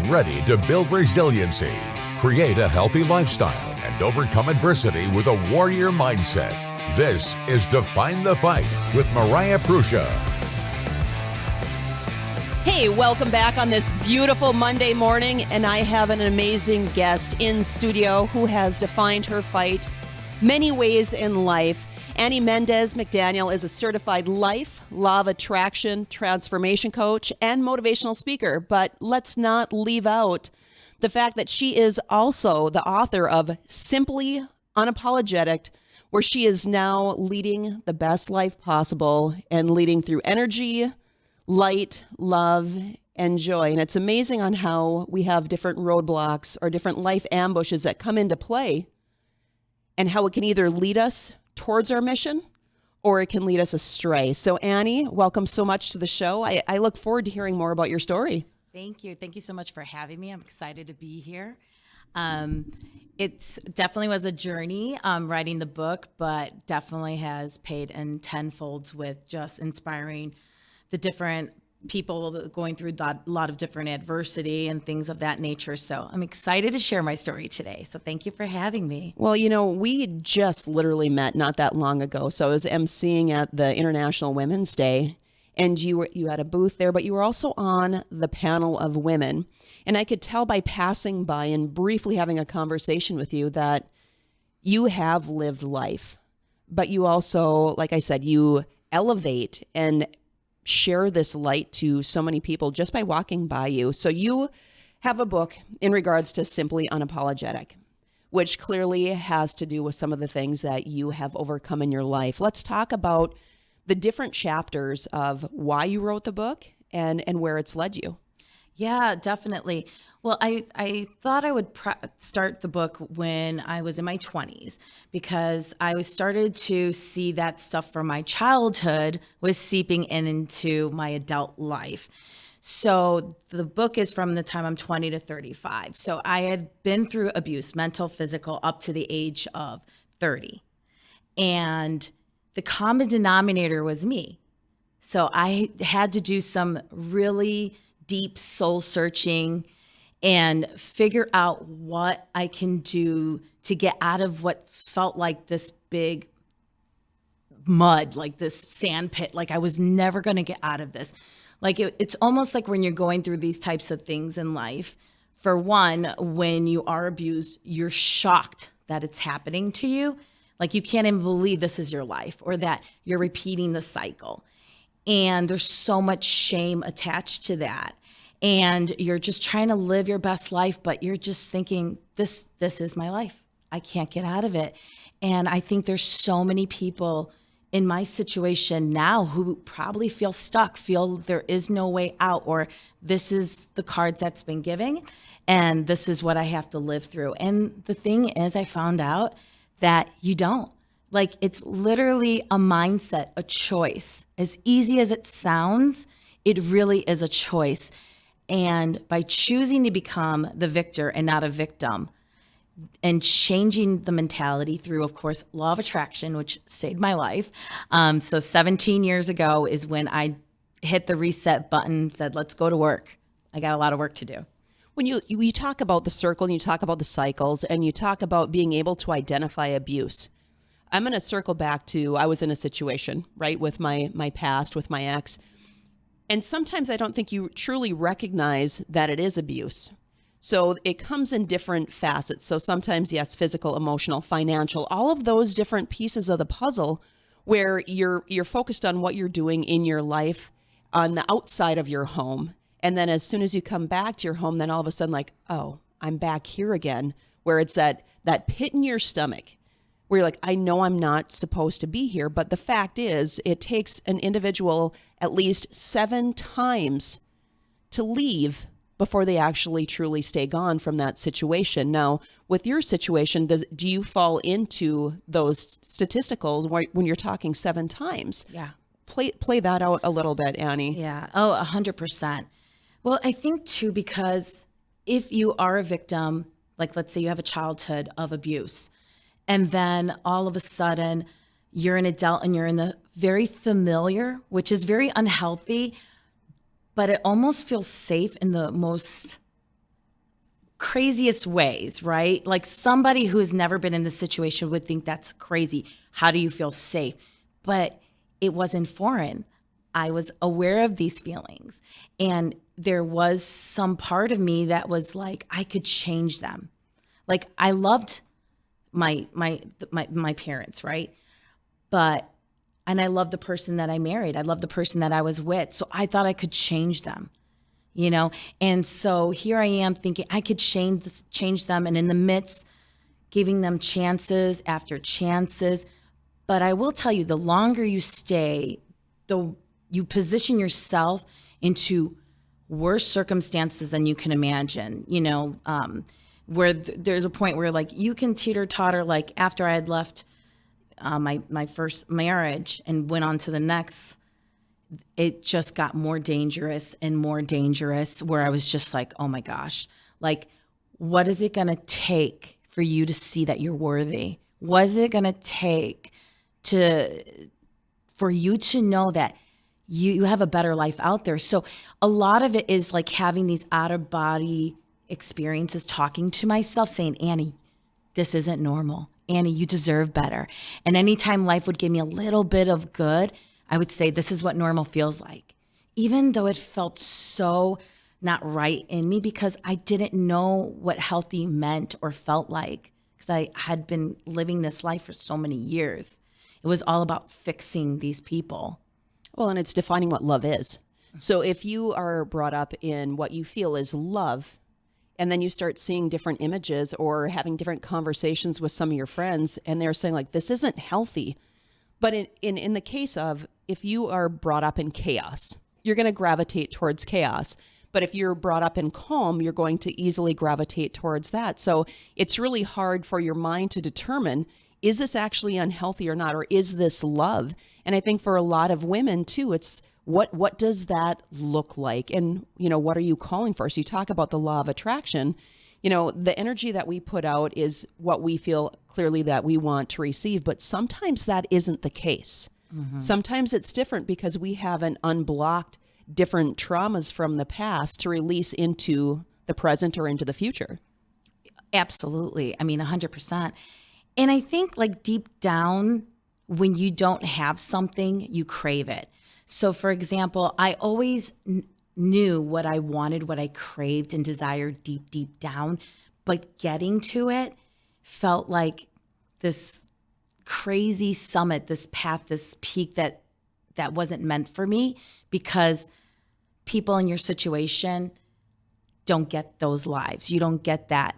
ready to build resiliency, create a healthy lifestyle, and overcome adversity with a warrior mindset. This is Define the Fight with Mariah Prussia. Hey, welcome back on this beautiful Monday morning, and I have an amazing guest in studio who has defined her fight many ways in life. Annie Mendez-McDaniel is a certified life, law of attraction, transformation coach, and motivational speaker. But let's not leave out the fact that she is also the author of Simply Unapologetic, where she is now leading the best life possible and leading through energy, light, love, and joy. And it's amazing on how we have different roadblocks or different life ambushes that come into play and how it can either lead us towards our mission or it can lead us astray. So Annie, welcome so much to the show. I look forward to hearing more about your story. Thank you. Thank you so much for having me. I'm excited to be here. It definitely was a journey writing the book, but definitely has paid in tenfolds with just inspiring the different people going through a lot of different adversity and things of that nature. So I'm excited to share my story today. So thank you for having me. Well, you know, we just literally met not that long ago. So I was emceeing at the International Women's Day, and you had a booth there, but you were also on the panel of women. And I could tell by passing by and briefly having a conversation with you that you have lived life, but you also, like I said, you elevate and share this light to so many people just by walking by you. So you have a book in regards to Simply Unapologetic, which clearly has to do with some of the things that you have overcome in your life. Let's talk about the different chapters of why you wrote the book and where it's led you. Yeah, definitely. Well, I thought I would start the book when I was in my 20s because I started to see that stuff from my childhood was seeping into my adult life. So the book is from the time I'm 20 to 35. So I had been through abuse, mental, physical, up to the age of 30. And the common denominator was me. So I had to do some really deep soul searching and figure out what I can do to get out of what felt like this big mud, like this sand pit. Like I was never going to get out of this. Like it's almost like when you're going through these types of things in life, for one, when you are abused, you're shocked that it's happening to you. Like you can't even believe this is your life or that you're repeating the cycle. And there's so much shame attached to that. And you're just trying to live your best life, but you're just thinking, this is my life. I can't get out of it. And I think there's so many people in my situation now who probably feel stuck, feel there is no way out, or this is the cards that's been given, and this is what I have to live through. And the thing is, I found out that you don't. Like, it's literally a mindset, a choice. As easy as it sounds, it really is a choice. And by choosing to become the victor and not a victim, and changing the mentality through, of course, law of attraction, which saved my life. So 17 years ago is when I hit the reset button, said, let's go to work. I got a lot of work to do. When you talk about the circle and you talk about the cycles and you talk about being able to identify abuse, I'm going to circle back to, I was in a situation, right, with my past, with my ex. And sometimes I don't think you truly recognize that it is abuse. So it comes in different facets. So sometimes, yes, physical, emotional, financial, all of those different pieces of the puzzle where you're focused on what you're doing in your life on the outside of your home. And then as soon as you come back to your home, then all of a sudden like, oh, I'm back here again, where it's that pit in your stomach where you're like, I know I'm not supposed to be here. But the fact is, it takes an individual at least 7 times to leave before they actually truly stay gone from that situation. Now, with your situation, do you fall into those statisticals when you're talking 7 times? Yeah. Play that out a little bit, Annie. Yeah. Oh, 100%. Well, I think too, because if you are a victim, like let's say you have a childhood of abuse, and then all of a sudden you're an adult and you're in the very familiar, which is very unhealthy, but it almost feels safe in the most craziest ways, right? Like somebody who has never been in this situation would think that's crazy. How do you feel safe? But it wasn't foreign. I was aware of these feelings, and there was some part of me that was like, I could change them. Like I loved my parents, right? And I loved the person that I married. I loved the person that I was with. So I thought I could change them, you know? And so here I am thinking I could change them. And in the midst, giving them chances after chances. But I will tell you, the longer you stay, you position yourself into worse circumstances than you can imagine, you know, where there's a point where like you can teeter-totter, like after I had left my first marriage and went on to the next, it just got more dangerous and more dangerous, where I was just like, oh my gosh, like, what is it going to take for you to see that you're worthy? What is it going to take for you to know that you have a better life out there? So a lot of it is like having these out of body experiences, talking to myself, saying, Annie, this isn't normal. Annie, you deserve better. And anytime life would give me a little bit of good, I would say, this is what normal feels like. Even though it felt so not right in me, because I didn't know what healthy meant or felt like, because I had been living this life for so many years. It was all about fixing these people. Well, and it's defining what love is. So if you are brought up in what you feel is love, and then you start seeing different images or having different conversations with some of your friends, and they're saying like, this isn't healthy. But in the case of, if you are brought up in chaos, you're going to gravitate towards chaos. But if you're brought up in calm, you're going to easily gravitate towards that. So it's really hard for your mind to determine, is this actually unhealthy or not? Or is this love? And I think for a lot of women too, it's what does that look like? And, you know, what are you calling for? So you talk about the law of attraction. You know, the energy that we put out is what we feel clearly that we want to receive. But sometimes that isn't the case. Mm-hmm. Sometimes it's different because we haven't unblocked different traumas from the past to release into the present or into the future. Absolutely. I mean, 100%. And I think like deep down, when you don't have something, you crave it. So for example, I always knew what I wanted, what I craved and desired deep, deep down, but getting to it felt like this crazy summit, this path, this peak that wasn't meant for me, because people in your situation don't get those lives. You don't get that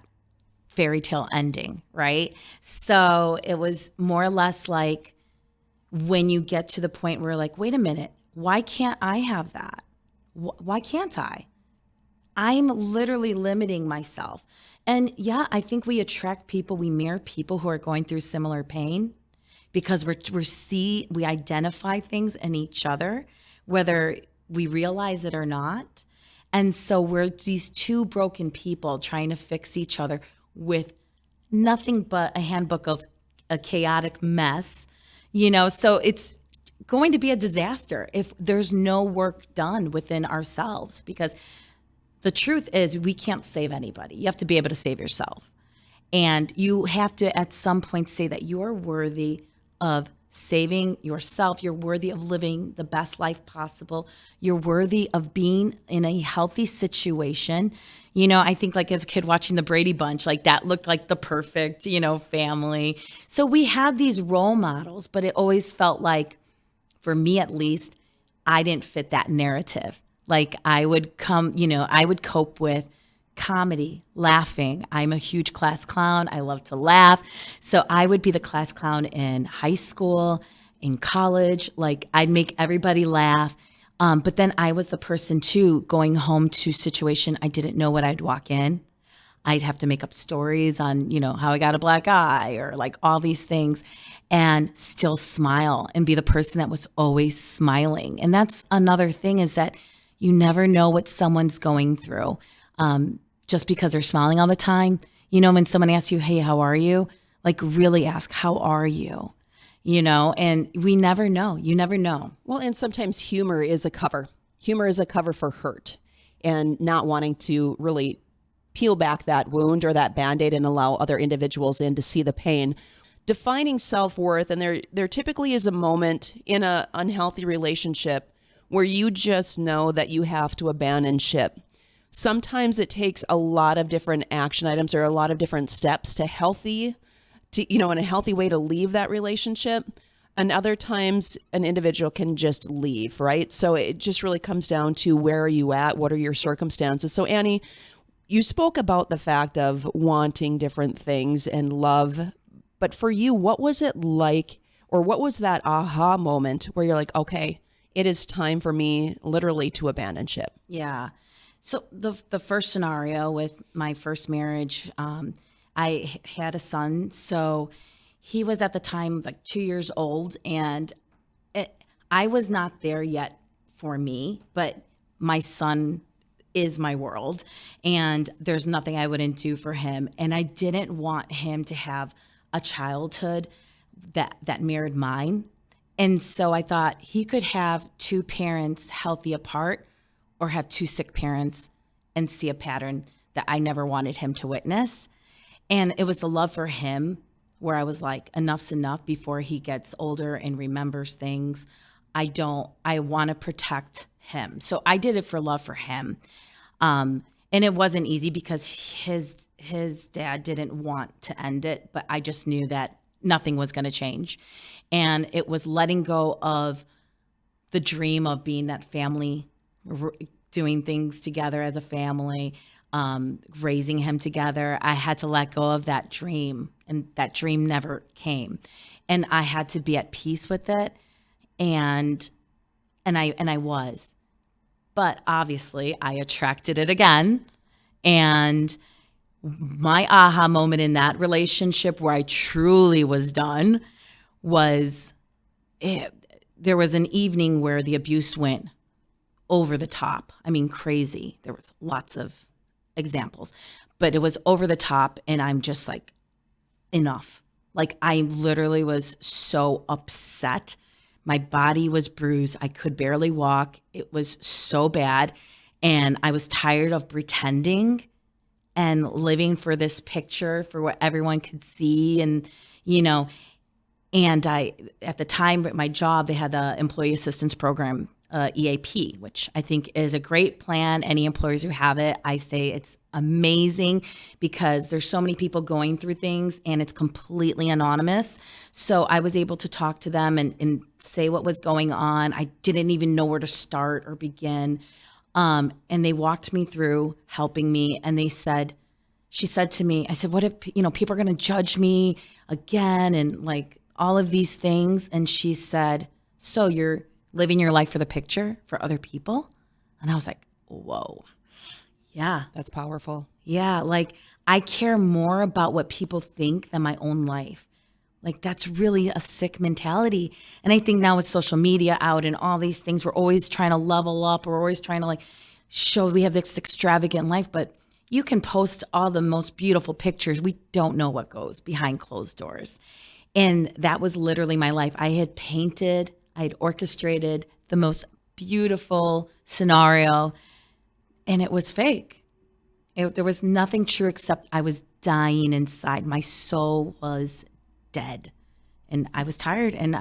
fairy tale ending, right? So it was more or less like when you get to the point where like, wait a minute, why can't I have that? Why can't I? I'm literally limiting myself. And yeah, I think we attract people, we mirror people who are going through similar pain, because we identify things in each other, whether we realize it or not. And so we're these two broken people trying to fix each other with nothing but a handbook of a chaotic mess, you know? So it's going to be a disaster if there's no work done within ourselves, because the truth is we can't save anybody. You have to be able to save yourself. And you have to at some point say that you're worthy of saving yourself. You're worthy of living the best life possible. You're worthy of being in a healthy situation. You know, I think like as a kid watching the Brady Bunch, like that looked like the perfect, you know, family. So we had these role models, but it always felt like, for me at least, I didn't fit that narrative. Like I would cope with comedy, laughing. I'm a huge class clown. I love to laugh. So I would be the class clown in high school, in college. Like I'd make everybody laugh. But then I was the person too, going home to situation I didn't know what I'd walk in. I'd have to make up stories on, you know, how I got a black eye or like all these things, and still smile and be the person that was always smiling. And that's another thing, is that you never know what someone's going through. Just because they're smiling all the time. You know, when someone asks you, hey, how are you? Like really ask, how are you? You know, and we never know. You never know. Well, and sometimes humor is a cover. Humor is a cover for hurt and not wanting to really peel back that wound or that Band-Aid and allow other individuals in to see the pain. Defining self-worth, and there typically is a moment in an unhealthy relationship where you just know that you have to abandon ship. Sometimes it takes a lot of different action items or a lot of different steps in a healthy way to leave that relationship. And other times an individual can just leave, right? So it just really comes down to where are you at? What are your circumstances? So Annie, you spoke about the fact of wanting different things and love, but for you, what was it like, or what was that aha moment where you're like, okay, it is time for me literally to abandon ship? Yeah. So the first scenario with my first marriage, I had a son. So he was at the time like 2 years old, and I was not there yet for me, but my son is my world, and there's nothing I wouldn't do for him. And I didn't want him to have a childhood that mirrored mine. And so I thought he could have two parents healthy apart or have two sick parents and see a pattern that I never wanted him to witness. And it was the love for him where I was like, enough's enough before he gets older and remembers things. I want to protect him. So I did it for love for him. And it wasn't easy because his dad didn't want to end it, but I just knew that nothing was going to change. And it was letting go of the dream of being that family, doing things together as a family, raising him together. I had to let go of that dream, and that dream never came. And I had to be at peace with it. And I was. But obviously I attracted it again. And my aha moment in that relationship where I truly was done was there was an evening where the abuse went over the top. I mean, crazy. There was lots of examples, but it was over the top, and I'm just like, enough. Like, I literally was so upset. My body was bruised. I could barely walk. It was so bad. And I was tired of pretending and living for this picture for what everyone could see. And, and at the time at my job, they had the employee assistance program, EAP, which I think is a great plan. Any employers who have it, I say it's amazing because there's so many people going through things and it's completely anonymous. So I was able to talk to them and say what was going on. I didn't even know where to start or begin. And they walked me through helping me. And she said to me, I said, what if, people are going to judge me again? And like all of these things. And she said, so you're living your life for the picture for other people? And I was like, whoa. Yeah. That's powerful. Yeah. Like, I care more about what people think than my own life. Like, that's really a sick mentality. And I think now with social media out and all these things, we're always trying to level up. We're always trying to like show we have this extravagant life, but you can post all the most beautiful pictures. We don't know what goes behind closed doors. And that was literally my life. I had painted, I had orchestrated the most beautiful scenario, and it was fake. There was nothing true except I was dying inside. My soul was dead, and I was tired. And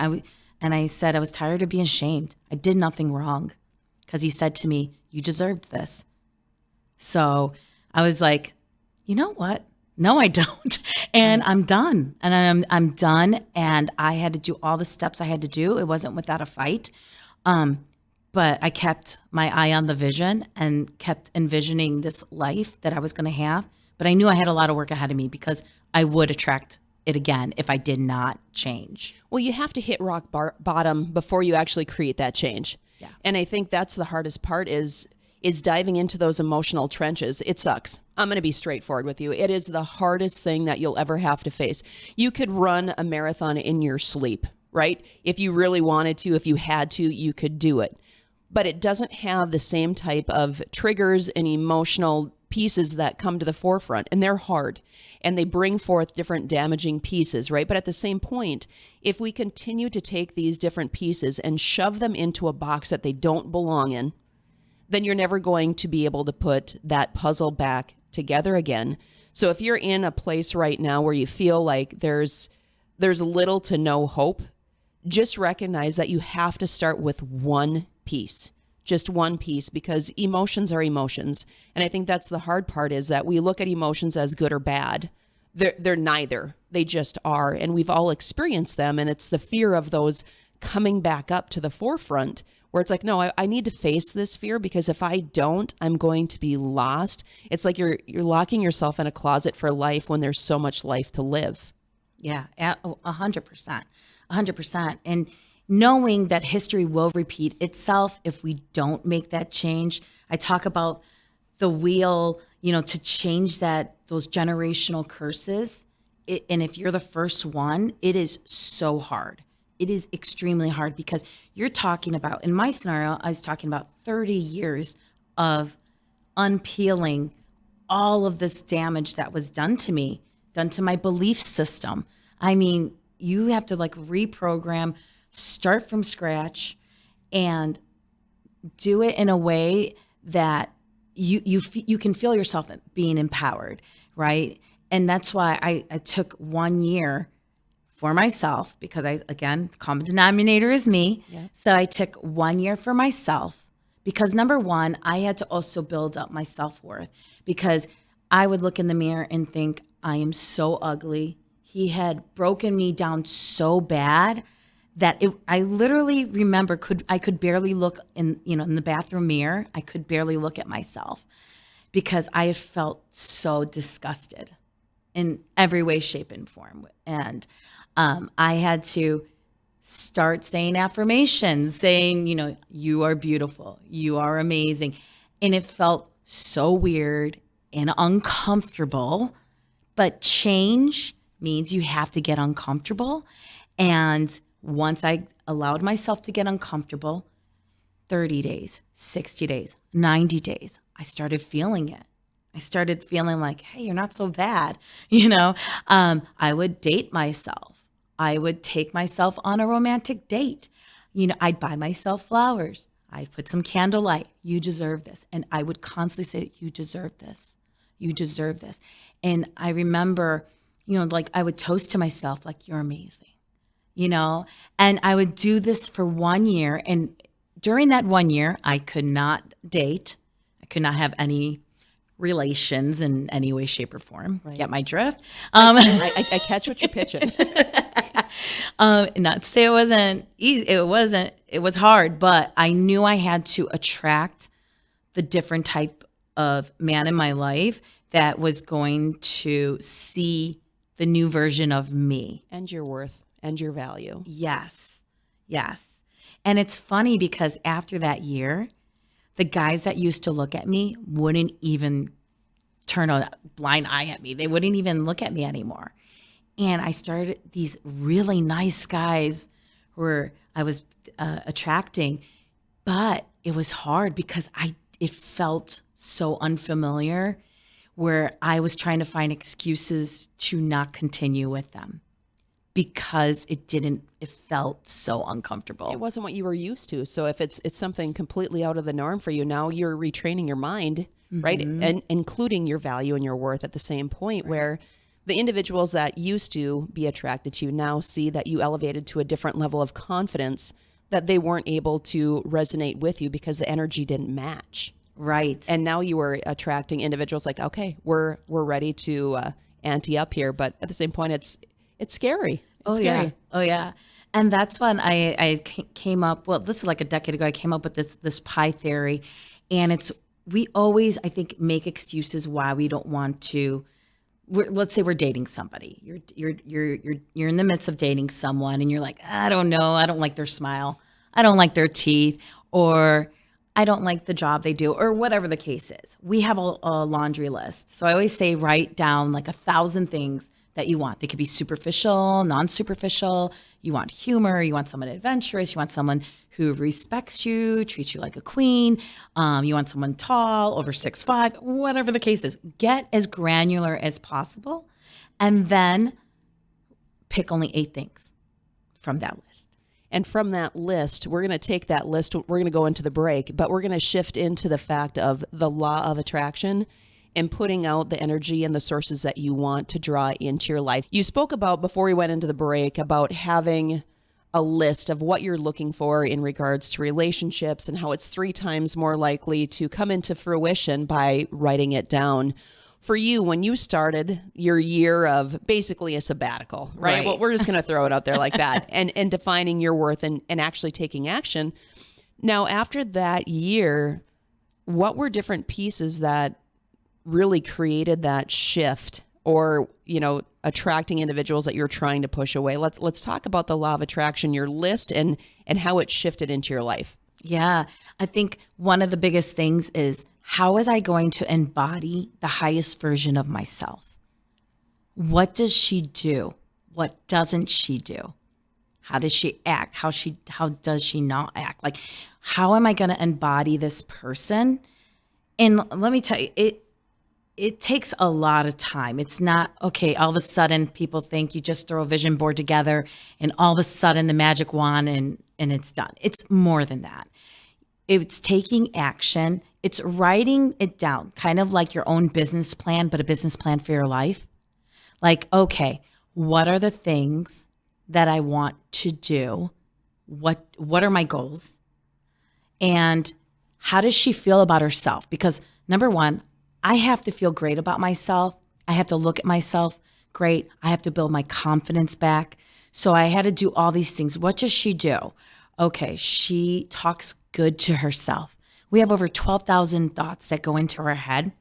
I said I was tired of being shamed. I did nothing wrong, because he said to me, "You deserved this." So I was like, you know what? No, I don't. And I'm done. And I'm done. And I had to do all the steps I had to do. It wasn't without a fight. But I kept my eye on the vision and kept envisioning this life that I was going to have. But I knew I had a lot of work ahead of me because I would attract it again if I did not change. Well, you have to hit rock bottom before you actually create that change. Yeah. And I think that's the hardest part is diving into those emotional trenches. It sucks. I'm going to be straightforward with you. It is the hardest thing that you'll ever have to face. You could run a marathon in your sleep, right? If you really wanted to, if you had to, you could do it. But it doesn't have the same type of triggers and emotional pieces that come to the forefront, and they're hard, and they bring forth different damaging pieces, right? But at the same point, if we continue to take these different pieces and shove them into a box that they don't belong in, then you're never going to be able to put that puzzle back together again. So if you're in a place right now where you feel like there's little to no hope, just recognize that you have to start with one piece, just one piece, because emotions are emotions. And I think that's the hard part, is that we look at emotions as good or bad. They're neither. They just are. And we've all experienced them. And it's the fear of those coming back up to the forefront where it's like, no, I need to face this fear, because if I don't, I'm going to be lost. It's like you're locking yourself in a closet for life when there's so much life to live. Yeah, 100%. 100%. And knowing that history will repeat itself if we don't make that change. I talk about the wheel, to change those generational curses. And if you're the first one, it is so hard. It is extremely hard, because you're talking about, in my scenario, I was talking about 30 years of unpeeling all of this damage that was done to me, done to my belief system. I mean, you have to reprogram, start from scratch, and do it in a way that you can feel yourself being empowered, right? And that's why I took 1 year for myself, because again, common denominator is me. Yeah. So I took 1 year for myself, because number one, I had to also build up my self-worth, because I would look in the mirror and think, I am so ugly. He had broken me down so bad that I literally remember I could barely look in the bathroom mirror. I could barely look at myself, because I had felt so disgusted in every way, shape, and form. And I had to start saying affirmations, saying, you are beautiful, you are amazing. And it felt so weird and uncomfortable, but change means you have to get uncomfortable. And once I allowed myself to get uncomfortable, 30 days, 60 days, 90 days, I started feeling it. I started feeling like, hey, you're not so bad. I would date myself. I would take myself on a romantic date. I'd buy myself flowers. I'd put some candlelight. You deserve this. And I would constantly say, you deserve this. You deserve this. And I remember, I would toast to myself, like, you're amazing, and I would do this for 1 year. And during that 1 year, I could not date. I could not have any relations in any way, shape, or form. Right. Get my drift? I catch what you're pitching. Not to say it wasn't easy. It was hard, but I knew I had to attract the different type of man in my life that was going to see the new version of me. And your worth and your value. Yes. Yes. And it's funny, because after that year, the guys that used to look at me wouldn't even turn a blind eye at me. They wouldn't even look at me anymore. And I started these really nice guys where I was attracting, but it was hard because it felt so unfamiliar, where I was trying to find excuses to not continue with them, because it felt so uncomfortable. It wasn't what you were used to. So if it's something completely out of the norm for you, now you're retraining your mind, right? And including your value and your worth at the same point, right, where the individuals that used to be attracted to you now see that you elevated to a different level of confidence that they weren't able to resonate with you because the energy didn't match. Right. And now you were attracting individuals like, okay, we're ready to ante up here. But at the same point, it's scary. It's scary. Yeah. Oh, yeah. And that's when I came up, well, this is like a decade ago, I came up with this pie theory. And we always, I think, make excuses why we don't want to. Let's say we're dating somebody. You're in the midst of dating someone, and you're like, I don't know, I don't like their smile, I don't like their teeth, or I don't like the job they do, or whatever the case is. We have a laundry list. So I always say, write down like 1,000 things that you want. They could be superficial, non-superficial. You want humor. You want someone adventurous. You want someone who respects you, treats you like a queen. You want someone tall, over 6'5", whatever the case is. Get as granular as possible, and then pick only 8 things from that list. And from that list, we're going to take that list, we're going to go into the break, but we're going to shift into the fact of the law of attraction and putting out the energy and the sources that you want to draw into your life. You spoke about, before we went into the break, about having a list of what you're looking for in regards to relationships and how it's 3 times more likely to come into fruition by writing it down. For you, when you started your year of basically a sabbatical, right? Well, we're just going to throw it out there like that, and defining your worth and actually taking action. Now, after that year, what were different pieces that really created that shift, or, attracting individuals that you're trying to push away? Let's talk about the law of attraction, your list, and how it shifted into your life. Yeah, I think one of the biggest things is, how was I going to embody the highest version of myself? What does she do? What doesn't she do? How does she act? How does she not act? Like, how am I going to embody this person? And let me tell you, it takes a lot of time. It's not, okay, all of a sudden people think you just throw a vision board together and all of a sudden the magic wand and it's done. It's more than that. It's taking action. It's writing it down, kind of like your own business plan, but a business plan for your life. Like, okay, what are the things that I want to do? What are my goals? And how does she feel about herself? Because number one, I have to feel great about myself. I have to look at myself great. I have to build my confidence back. So I had to do all these things. What does she do? Okay, she talks good to herself. We have over 12,000 thoughts that go into our head,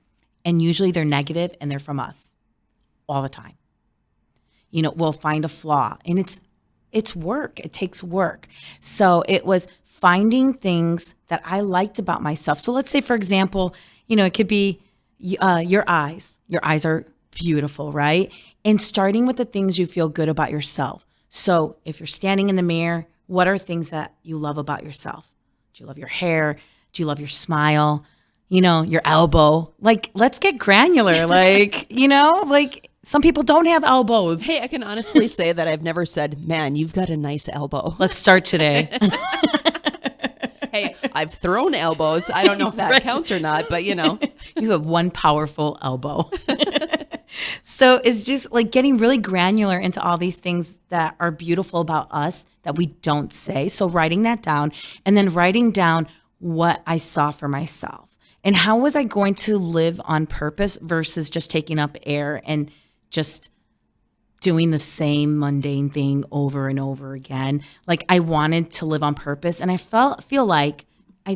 and usually they're negative and they're from us all the time. We'll find a flaw, and it's work. It takes work. So it was finding things that I liked about myself. So let's say, for example, it could be your eyes. Your eyes are beautiful, right? And starting with the things you feel good about yourself. So if you're standing in the mirror, what are things that you love about yourself? Do you love your hair? Do you love your smile? Your elbow? Like, let's get granular. Like, some people don't have elbows. Hey, I can honestly say that I've never said, man, you've got a nice elbow. Let's start today. Hey, I've thrown elbows. I don't know if that counts or not, but You have one powerful elbow. So it's just like getting really granular into all these things that are beautiful about us that we don't say. So writing that down, and then writing down what I saw for myself and how was I going to live on purpose versus just taking up air and just doing the same mundane thing over and over again. Like, I wanted to live on purpose, and I feel like I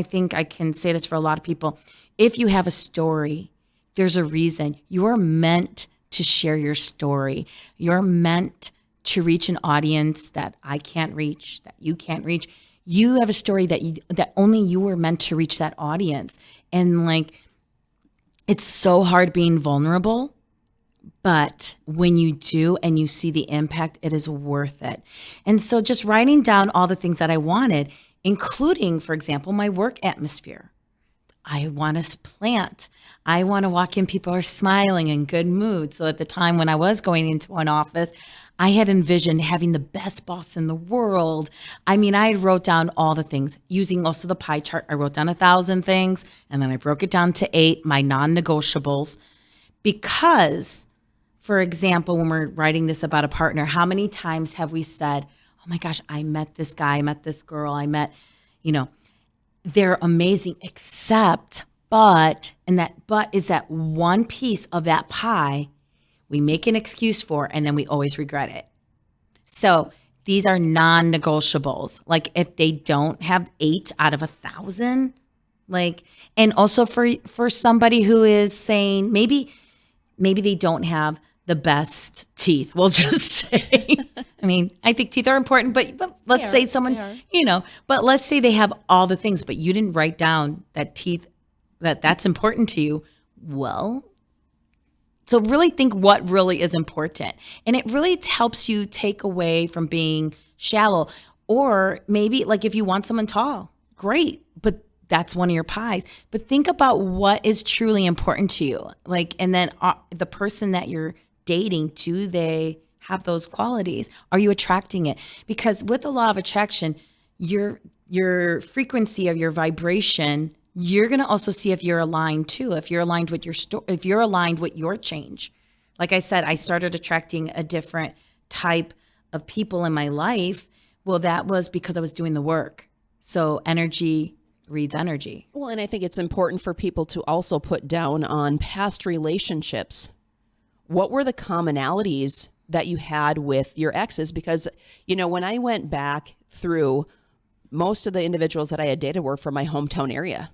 think I can say this for a lot of people. If you have a story, there's a reason. You are meant to share your story. You're meant to reach an audience that I can't reach, that you can't reach. You have a story that only you were meant to reach that audience. And like, it's so hard being vulnerable, but when you do and you see the impact, it is worth it. And so just writing down all the things that I wanted, including, for example, my work atmosphere. I want to plant. I want to walk in, people are smiling, in good mood. So at the time when I was going into an office, I had envisioned having the best boss in the world. I mean, I wrote down all the things using also the pie chart. I wrote down 1,000 things, and then I broke it down to 8, my non-negotiables. Because, for example, when we're writing this about a partner, how many times have we said, oh my gosh, I met this guy, I met this girl, they're amazing, except, but is that one piece of that pie we make an excuse for, and then we always regret it. So these are non-negotiables. Like, if they don't have 8 out of 1,000, like, and also for somebody who is saying maybe they don't have the best teeth, we'll just say. I mean, I think teeth are important, but let's say someone, but let's say they have all the things, but you didn't write down that teeth, that's important to you. Well, so really think what really is important. And it really helps you take away from being shallow. Or maybe like if you want someone tall, great, but that's one of your pies. But think about what is truly important to you. Like, and then the person that you're dating, do they have those qualities? Are you attracting it? Because with the law of attraction, your frequency of your vibration you're going to also see if you're aligned too, if you're aligned with your if you're aligned with your change. Like I said, I started attracting a different type of people in my life. Well, that was because I was doing the work. So energy reads energy. Well, and I think it's important for people to also put down on past relationships. What were the commonalities that you had with your exes? Because, when I went back through, most of the individuals that I had dated were from my hometown area.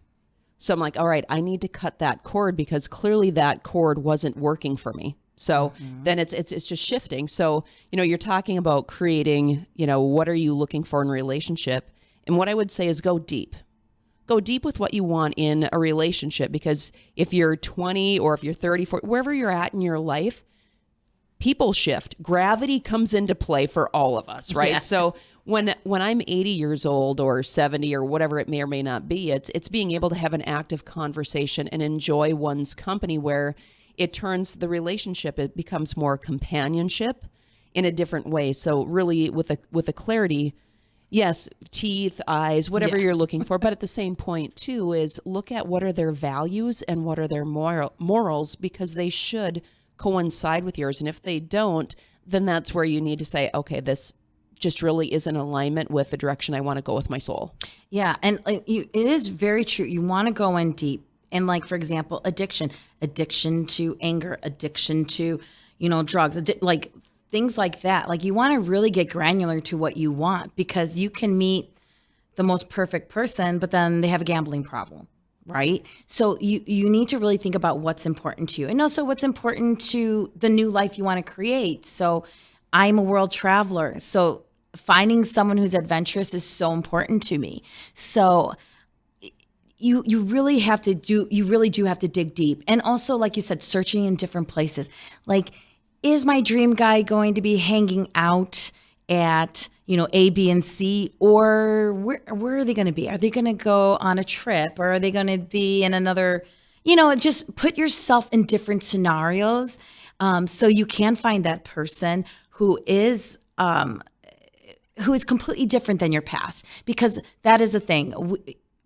So I'm like, all right, I need to cut that cord because clearly that cord wasn't working for me. So then it's just shifting. So, you're talking about creating, what are you looking for in a relationship? And what I would say is go deep. Go deep with what you want in a relationship, because if you're 20 or if you're 30, 40, wherever you're at in your life, people shift. Gravity comes into play for all of us, right? Yeah. So when I'm 80 years old or 70 or whatever it may or may not be, it's being able to have an active conversation and enjoy one's company, where it turns the relationship, it becomes more companionship in a different way. So really with a clarity, yes, teeth, eyes, whatever you're looking for. But at the same point too is look at what are their values and what are their morals, because they should coincide with yours. And if they don't, then that's where you need to say, okay, this just really is in alignment with the direction I want to go with my soul. Yeah. And it is very true. You want to go in deep. And like, for example, addiction to anger, addiction to, drugs, like things like that. Like you want to really get granular to what you want, because you can meet the most perfect person, but then they have a gambling problem, right? So you need to really think about what's important to you, and also what's important to the new life you want to create. So I'm a world traveler. So finding someone who's adventurous is so important to me. So you really do have to dig deep. And also, like you said, searching in different places. Like, is my dream guy going to be hanging out at, A, B, and C, or where are they going to be? Are they going to go on a trip, or are they going to be in another, just put yourself in different scenarios, so you can find that person who is completely different than your past, because that is the thing.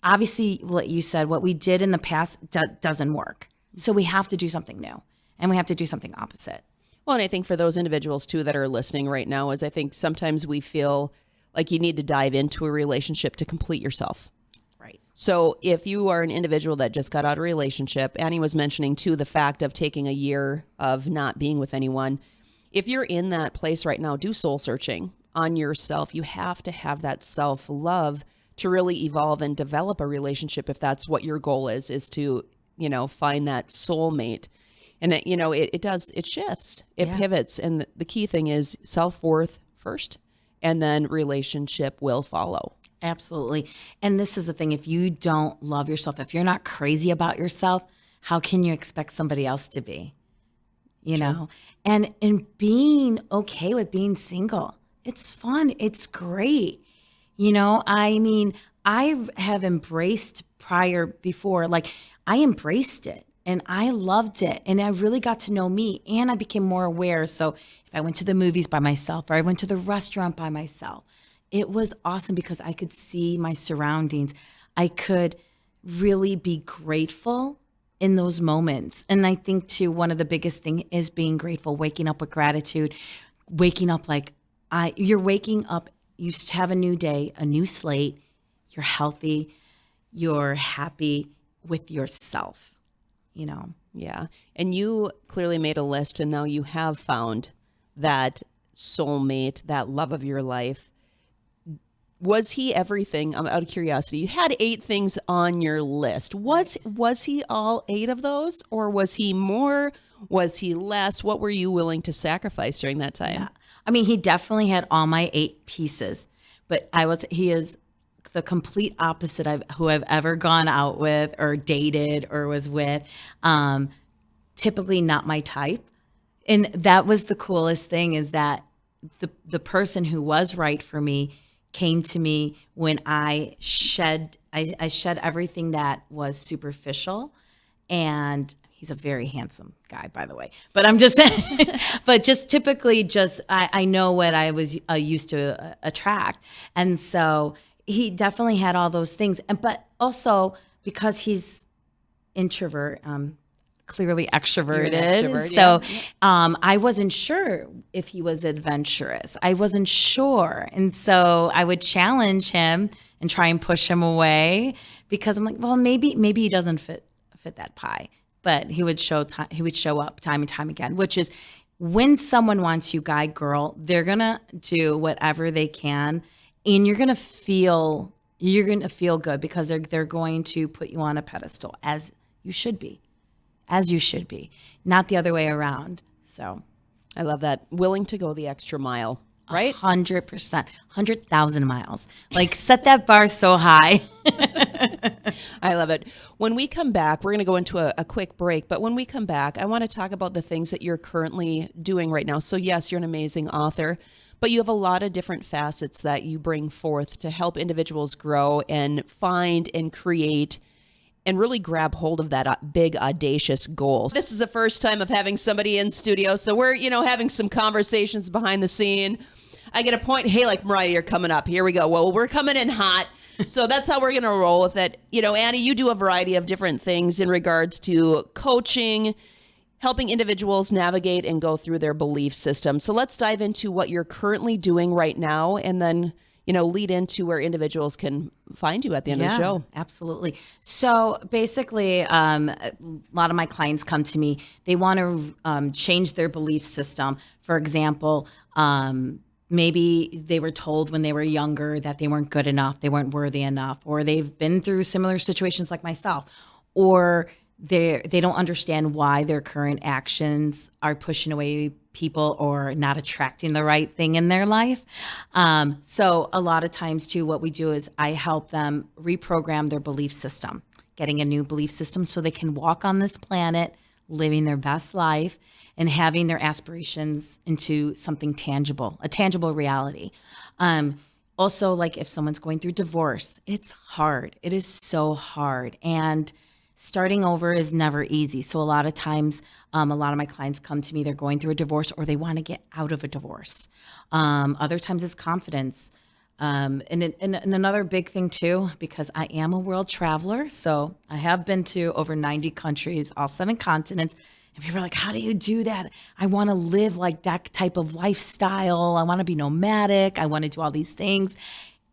Obviously, what you said, what we did in the past doesn't work. So we have to do something new, and we have to do something opposite. Well, and I think for those individuals too that are listening right now, is I think sometimes we feel like you need to dive into a relationship to complete yourself. Right. So if you are an individual that just got out of a relationship, Annie was mentioning too the fact of taking a year of not being with anyone. If you're in that place right now, do soul searching on yourself. You have to have that self-love to really evolve and develop a relationship, if that's what your goal is to, find that soulmate. And it shifts, it pivots. And the key thing is self-worth first, and then relationship will follow. Absolutely. And this is the thing, if you don't love yourself, if you're not crazy about yourself, how can you expect somebody else to be? You know? And being okay with being single. It's fun. It's great. I have embraced before, like I embraced it and I loved it. And I really got to know me, and I became more aware. So if I went to the movies by myself, or I went to the restaurant by myself, it was awesome because I could see my surroundings. I could really be grateful in those moments. And I think too, one of the biggest thing is being grateful, waking up with gratitude, waking up you're waking up, you have a new day, a new slate, you're healthy, you're happy with yourself, Yeah. And you clearly made a list, and now you have found that soulmate, that love of your life. Was he everything? I'm out of curiosity. You had 8 things on your list. Was he all 8 of those, or was he more? Was he less? What were you willing to sacrifice during that time? Yeah. He definitely had all my 8 pieces, but he is the complete opposite of who I've ever gone out with or dated or was with. Typically not my type. And that was the coolest thing, is that the person who was right for me came to me when I shed everything that was superficial. And he's a very handsome guy, by the way. But I'm just saying, but just typically I know what I was used to attract. And so he definitely had all those things. But also because he's introvert, clearly extroverted. Extrovert, So yeah. I wasn't sure if he was adventurous. I wasn't sure. And so I would challenge him and try and push him away because I'm like, well, maybe he doesn't fit that pie. But he would show up time and time again, which is when someone wants you, guy, girl, they're going to do whatever they can, and you're going to feel good because they're going to put you on a pedestal as you should be, not the other way around. So I love that. Willing to go the extra mile, right? 100%, 100,000 miles. Like set that bar so high. I love it. When we come back, we're going to go into a quick break. But when we come back, I want to talk about the things that you're currently doing right now. So yes, you're an amazing author, but you have a lot of different facets that you bring forth to help individuals grow and find and create and really grab hold of that big, audacious goal. This is the first time of having somebody in studio. So we're, having some conversations behind the scene. I get a point. Hey, like, Mariah, you're coming up. Here we go. Well, we're coming in hot. So that's how we're going to roll with it. Annie, you do a variety of different things in regards to coaching, helping individuals navigate and go through their belief system. So let's dive into what you're currently doing right now and then, lead into where individuals can find you at the end of the show. Absolutely. So basically, a lot of my clients come to me. They want to change their belief system. For example, maybe they were told when they were younger that they weren't good enough, they weren't worthy enough, or they've been through similar situations like myself, or they don't understand why their current actions are pushing away people or not attracting the right thing in their life. So a lot of times too, what we do is I help them reprogram their belief system, getting a new belief system so they can walk on this planet, living their best life and having their aspirations into something tangible, a tangible reality. Also, like if someone's going through divorce, it's hard. It is so hard. And starting over is never easy. So a lot of times, a lot of my clients come to me, they're going through a divorce or they want to get out of a divorce. Other times it's confidence. And another big thing too, because I am a world traveler, so I have been to over 90 countries, all 7 continents. And people are like, how do you do that? I want to live like that type of lifestyle. I want to be nomadic. I want to do all these things.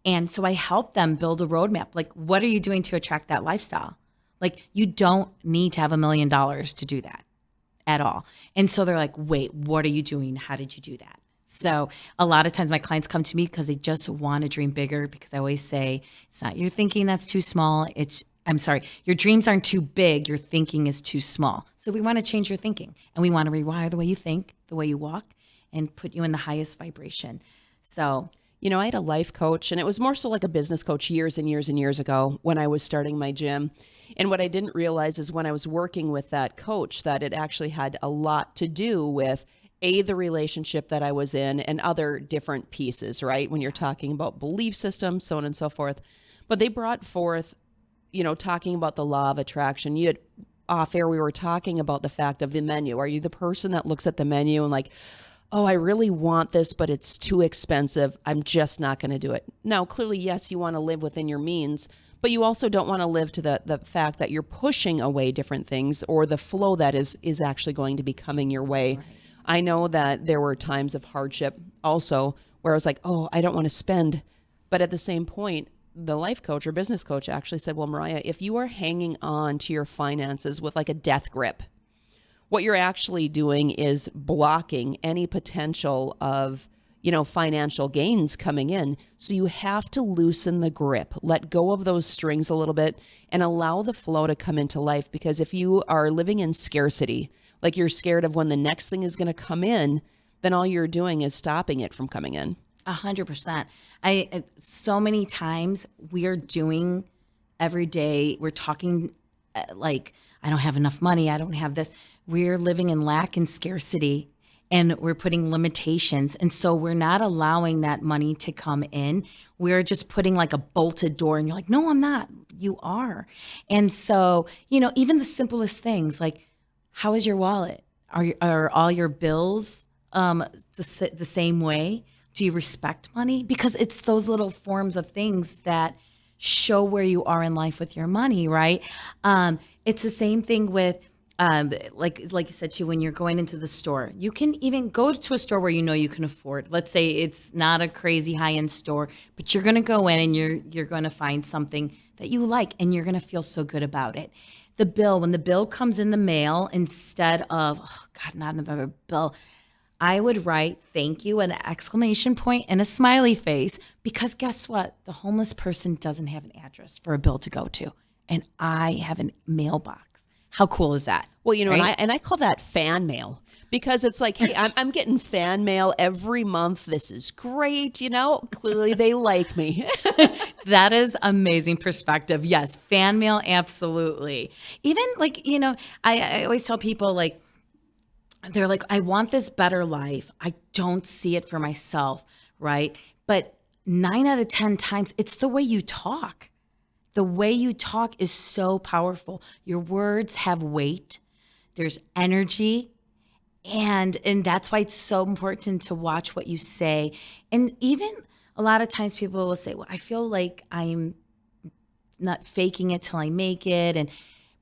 And so I help them build a roadmap. Like, what are you doing to attract that lifestyle? Like, you don't need to have $1 million to do that at all. And so they're like, wait, what are you doing? How did you do that? So a lot of times my clients come to me because they just want to dream bigger, because I always say, it's not your thinking that's too small. Your dreams aren't too big. Your thinking is too small. So we want to change your thinking, and we want to rewire the way you think, the way you walk, and put you in the highest vibration. So, I had a life coach, and it was more so like a business coach years and years and years ago when I was starting my gym. And what I didn't realize is when I was working with that coach that it actually had a lot to do with the relationship that I was in and other different pieces, right? When you're talking about belief systems, so on and so forth. But they brought forth, talking about the law of attraction. You had off air, we were talking about the fact of the menu. Are you the person that looks at the menu and like, oh, I really want this, but it's too expensive, I'm just not going to do it? Now, clearly, yes, you want to live within your means, but you also don't want to live to the fact that you're pushing away different things or the flow that is actually going to be coming your way. Right. I know that there were times of hardship also where I was like, oh, I don't want to spend. But at the same point, the life coach or business coach actually said, well, Mariah, if you are hanging on to your finances with like a death grip, what you're actually doing is blocking any potential of, financial gains coming in. So you have to loosen the grip, let go of those strings a little bit and allow the flow to come into life. Because if you are living in scarcity, like you're scared of when the next thing is going to come in, then all you're doing is stopping it from coming in. 100%. So many times we're doing every day, we're talking like, I don't have enough money, I don't have this. We're living in lack and scarcity, and we're putting limitations. And so we're not allowing that money to come in. We're just putting like a bolted door, and you're like, no, I'm not. You are. And so, even the simplest things like, how is your wallet? Are all your bills the same way? Do you respect money? Because it's those little forms of things that show where you are in life with your money, right? It's the same thing with like you said too, when you're going into the store, you can even go to a store where you know you can afford. Let's say it's not a crazy high-end store, but you're going to go in and you're going to find something that you like, and you're going to feel so good about it. When the bill comes in the mail, instead of, oh God, not another bill, I would write thank you, an exclamation point and a smiley face, because guess what? The homeless person doesn't have an address for a bill to go to, and I have a mailbox. How cool is that? Well, you know, right? and I call that fan mail, because it's like, hey, I'm getting fan mail every month. This is great. You know, clearly they like me. That is amazing perspective. Yes, fan mail, absolutely. Even like, you know, I always tell people, like, they're like, I want this better life. I don't see it for myself, right? But 9 out of 10 times, it's the way you talk. The way you talk is so powerful. Your words have weight. There's energy. And that's why it's so important to watch what you say. And even a lot of times people will say, well, I feel like I'm not faking it till I make it.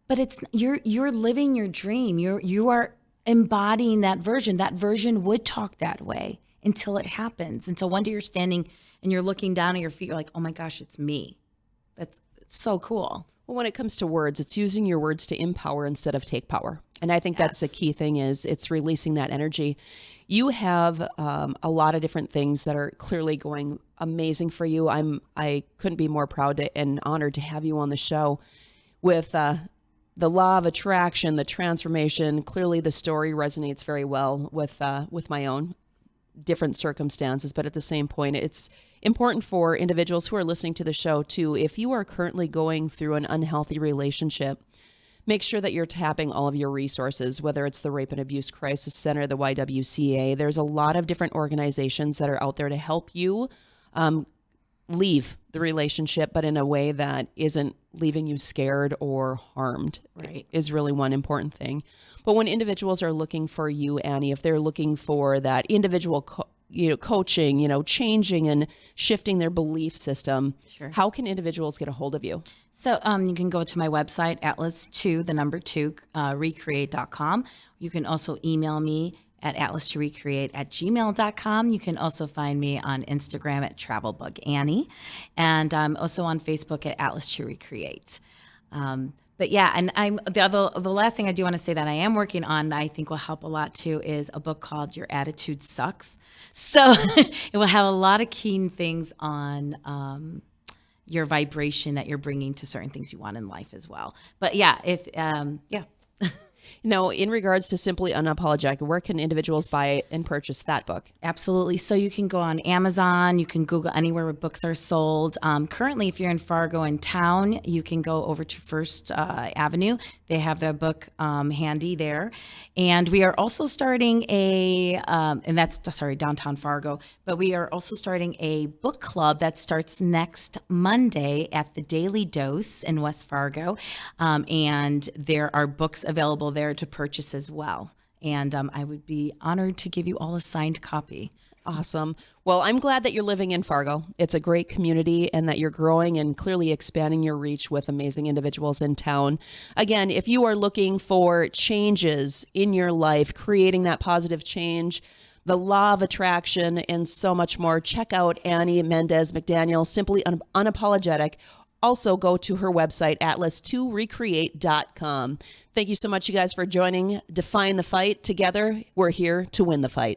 But it's you're living your dream. You are embodying that version. That version would talk that way until it happens. Until one day you're standing and you're looking down at your feet. You're like, oh my gosh, it's me. It's so cool. Well, when it comes to words, it's using your words to empower instead of take power. And I think that's the key thing, is it's releasing that energy. You have a lot of different things that are clearly going amazing for you. I couldn't be more proud and honored to have you on the show with the law of attraction, the transformation. Clearly the story resonates very well with my own different circumstances, but at the same point, it's important for individuals who are listening to the show too. If you are currently going through an unhealthy relationship, make sure that you're tapping all of your resources, whether it's the Rape and Abuse Crisis Center, the YWCA. There's a lot of different organizations that are out there to help you leave the relationship, but in a way that isn't leaving you scared or harmed. Right. Is really one important thing. But when individuals are looking for you, Annie, if they're looking for that individual coaching, changing and shifting their belief system, Sure. How can individuals get a hold of you? So you can go to my website, atlas2recreate.com. You can also email me at atlas2recreate@gmail.com. You can also find me on Instagram at travelbugannie, and I'm also on Facebook at atlas2recreate. But yeah, and I'm the last thing I do want to say that I am working on that I think will help a lot too is a book called Your Attitude Sucks. So it will have a lot of keen things on your vibration that you're bringing to certain things you want in life as well. But yeah, Now, in regards to Simply Unapologetic, where can individuals buy and purchase that book? Absolutely. So you can go on Amazon. You can Google anywhere where books are sold. Currently, if you're in Fargo in town, you can go over to First Avenue. They have their book handy there. And we are also starting downtown Fargo, but we are also starting a book club that starts next Monday at the Daily Dose in West Fargo. And there are books available there to purchase as well. And I would be honored to give you all a signed copy. Awesome. Well, I'm glad that you're living in Fargo. It's a great community and that you're growing and clearly expanding your reach with amazing individuals in town. Again, if you are looking for changes in your life, creating that positive change, the law of attraction, and so much more, check out Annie Mendez-McDaniel, Simply Unapologetic. Also, go to her website, atlas2recreate.com. Thank you so much, you guys, for joining Define the Fight. Together, we're here to win the fight.